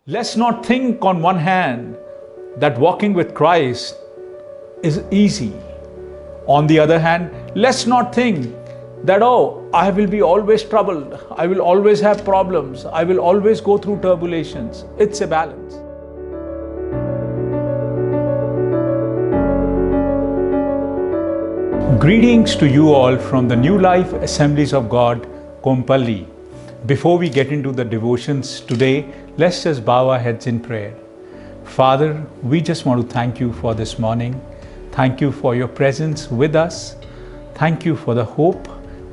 Let's not think on one hand that walking with Christ is easy. On the other hand, let's not think that, oh, I will be always troubled, I will always have problems, I will always go through turbulations. It's a balance. Greetings to you all from the New Life Assemblies of God, Kompally. Before we get into the devotions today, let's just bow our heads in prayer. Father, we just want to thank you for this morning. Thank you for your presence with us. Thank you for the hope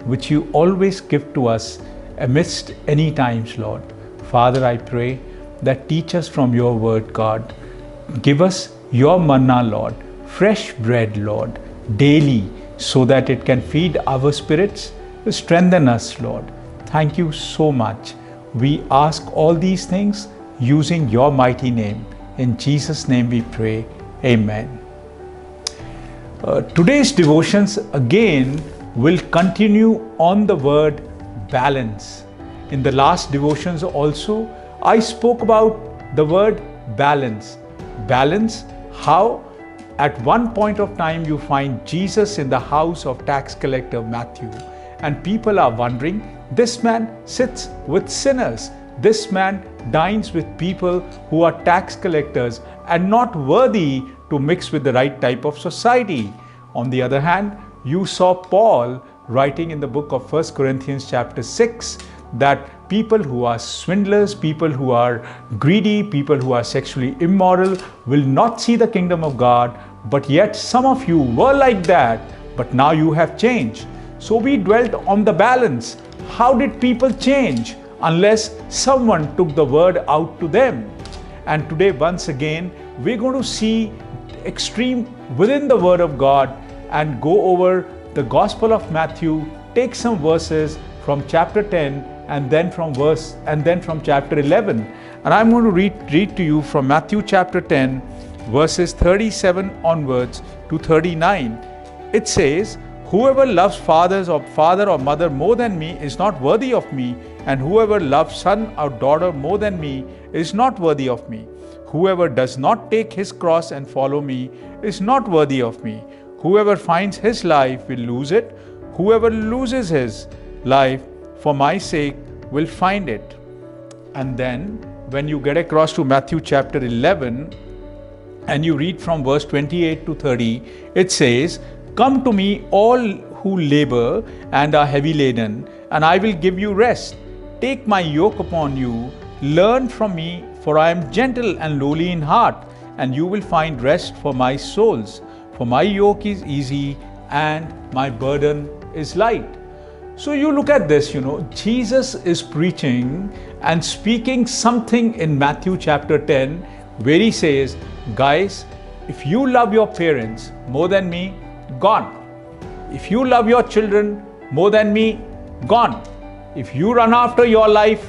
which you always give to us amidst any times, Lord. Father, I pray that teach us from your word, God. Give us your manna, Lord, fresh bread, Lord, daily, so that it can feed our spirits, strengthen us, Lord. Thank you so much. We ask all these things using your mighty name. In Jesus' name we pray. Amen. Today's devotions again will continue on the word balance. In the last devotions also, I spoke about the word balance. Balance, how at one point of time you find Jesus in the house of tax collector Matthew, and people are wondering, this man sits with sinners. This man dines with people who are tax collectors and not worthy to mix with the right type of society. On the other hand, you saw Paul writing in the book of 1 Corinthians chapter 6 that people who are swindlers, people who are greedy, people who are sexually immoral will not see the kingdom of God. But yet some of you were like that, but now you have changed. So we dwelt on the balance. How did people change unless someone took the word out to them? And today once again we're going to see extreme within the word of God and go over the Gospel of Matthew, take some verses from chapter 10 and then from chapter 11. And I'm going to read to you from Matthew chapter 10 verses 37 onwards to 39. It says, "Whoever loves father or mother more than me is not worthy of me, and whoever loves son or daughter more than me is not worthy of me. Whoever does not take his cross and follow me is not worthy of me. Whoever finds his life will lose it. Whoever loses his life for my sake will find it." And then when you get across to Matthew chapter 11 and you read from verse 28 to 30, it says, "Come to me all who labor and are heavy laden, and I will give you rest. Take my yoke upon you, learn from me, for I am gentle and lowly in heart, and you will find rest for my souls. For my yoke is easy and my burden is light." So you look at this, Jesus is preaching and speaking something in Matthew chapter 10 where he says, guys, if you love your parents more than me, gone. If you love your children more than me, gone. If you run after your life,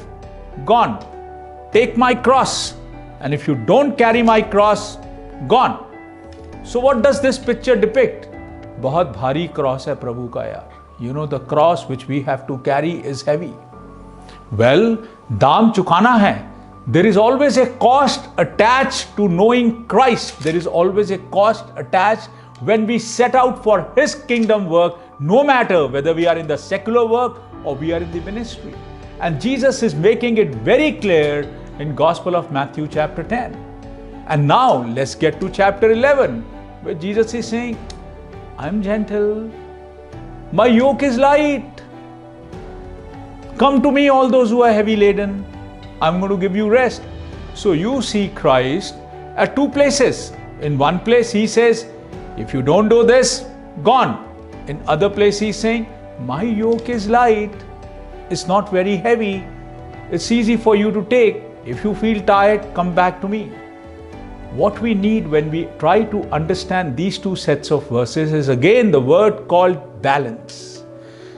gone. Take my cross, and if you don't carry my cross, gone. So what does this picture depict? बहुत भारी cross है प्रभु का यार. The cross which we have to carry is heavy. Well, दाम चुकाना है. There is always a cost attached to knowing Christ. There is always a cost attached when we set out for His kingdom work, no matter whether we are in the secular work or we are in the ministry. And Jesus is making it very clear in Gospel of Matthew chapter 10. And now let's get to chapter 11, where Jesus is saying, I'm gentle, my yoke is light. Come to me, all those who are heavy laden. I'm going to give you rest. So you see Christ at two places. In one place he says, if you don't do this, gone. In other place he's saying, my yoke is light. It's not very heavy. It's easy for you to take. If you feel tired, come back to me. What we need when we try to understand these two sets of verses is again the word called balance.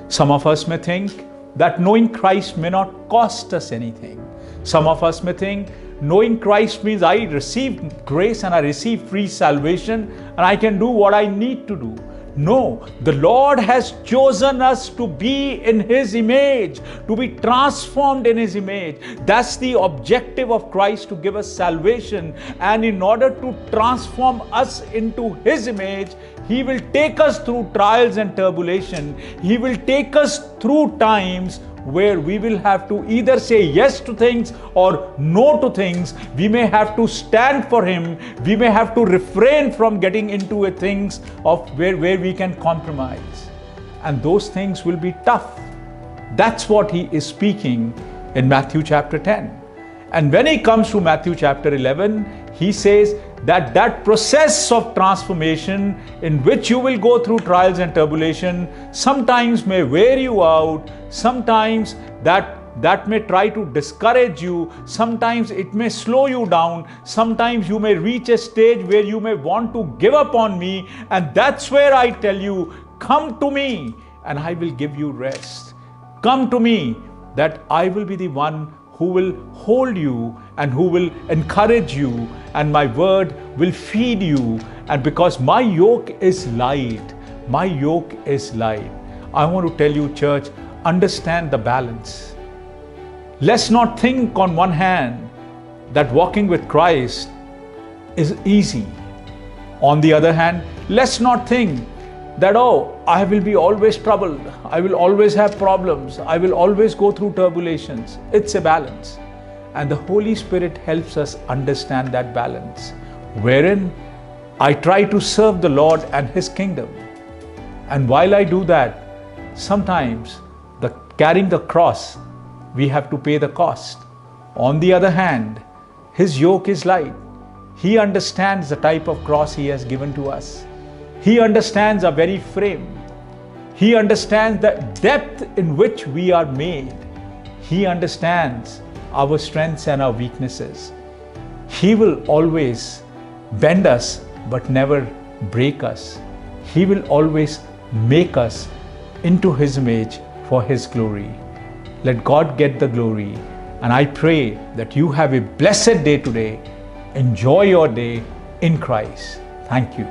Some of us may think that knowing Christ may not cost us anything. Some of us may think knowing Christ means I receive grace and I receive free salvation and I can do what I need to do. No, the Lord has chosen us to be in His image, to be transformed in His image. That's the objective of Christ, to give us salvation. And in order to transform us into His image, He will take us through trials and tribulation. He will take us through times where we will have to either say yes to things or no to things. We may have to stand for Him. We may have to refrain from getting into things of where we can compromise. And those things will be tough. That's what He is speaking in Matthew chapter 10. And when He comes to Matthew chapter 11, He says that that process of transformation in which you will go through trials and tribulation sometimes may wear you out, sometimes that may try to discourage you, sometimes it may slow you down, sometimes you may reach a stage where you may want to give up on me, and that's where I tell you, come to me and I will give you rest. Come to me, that I will be the one who will hold you and who will encourage you, and my word will feed you. And because my yoke is light, my yoke is light. I want to tell you, church, understand the balance. Let's not think on one hand that walking with Christ is easy. On the other hand, let's not think that, oh, I will be always troubled, I will always have problems, I will always go through turbulations. It's a balance. And the Holy Spirit helps us understand that balance, wherein I try to serve the Lord and His kingdom. And while I do that, sometimes carrying the cross, we have to pay the cost. On the other hand, His yoke is light. He understands the type of cross He has given to us. He understands our very frame. He understands the depth in which we are made. He understands our strengths and our weaknesses. He will always bend us but never break us. He will always make us into His image for His glory. Let God get the glory. And I pray that you have a blessed day today. Enjoy your day in Christ. Thank you.